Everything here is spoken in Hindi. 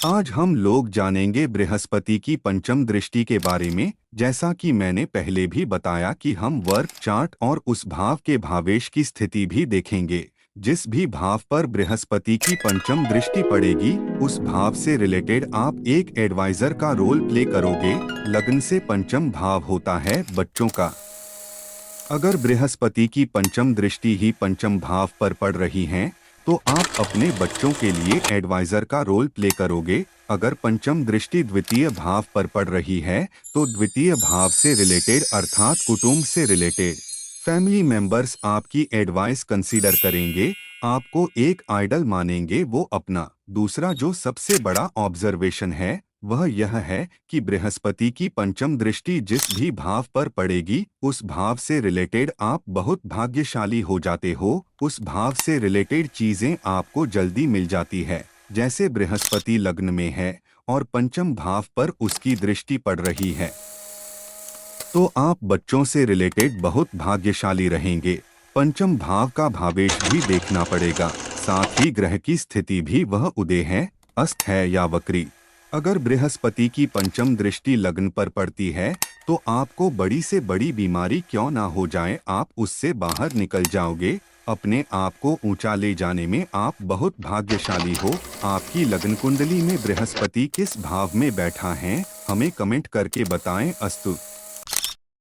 आज हम लोग जानेंगे बृहस्पति की पंचम दृष्टि के बारे में। जैसा कि मैंने पहले भी बताया कि हम वर्क चार्ट और उस भाव के भावेश की स्थिति भी देखेंगे। जिस भी भाव पर बृहस्पति की पंचम दृष्टि पड़ेगी, उस भाव से रिलेटेड आप एक एडवाइजर का रोल प्ले करोगे। लग्न से पंचम भाव होता है बच्चों का। अगर बृहस्पति की पंचम दृष्टि ही पंचम भाव पर पड़ रही है, तो आप अपने बच्चों के लिए एडवाइजर का रोल प्ले करोगे। अगर पंचम दृष्टि द्वितीय भाव पर पड़ रही है, तो द्वितीय भाव से रिलेटेड अर्थात कुटुंब से रिलेटेड फैमिली मेंबर्स आपकी एडवाइस कंसीडर करेंगे, आपको एक आइडल मानेंगे। वो अपना दूसरा जो सबसे बड़ा ऑब्जर्वेशन है वह यह है कि बृहस्पति की पंचम दृष्टि जिस भी भाव पर पड़ेगी, उस भाव से रिलेटेड आप बहुत भाग्यशाली हो जाते हो। उस भाव से रिलेटेड चीजें आपको जल्दी मिल जाती है। जैसे बृहस्पति लग्न में है और पंचम भाव पर उसकी दृष्टि पड़ रही है, तो आप बच्चों से रिलेटेड बहुत भाग्यशाली रहेंगे। पंचम भाव का भावेश भी देखना पड़ेगा, साथ ही ग्रह की स्थिति भी, वह उदय है, अस्त है या वक्री। अगर बृहस्पति की पंचम दृष्टि लग्न पर पड़ती है, तो आपको बड़ी से बड़ी बीमारी क्यों ना हो जाए, आप उससे बाहर निकल जाओगे। अपने आप को ऊंचा ले जाने में आप बहुत भाग्यशाली हो। आपकी लग्न कुंडली में बृहस्पति किस भाव में बैठा है, हमें कमेंट करके बताएं। अस्तु।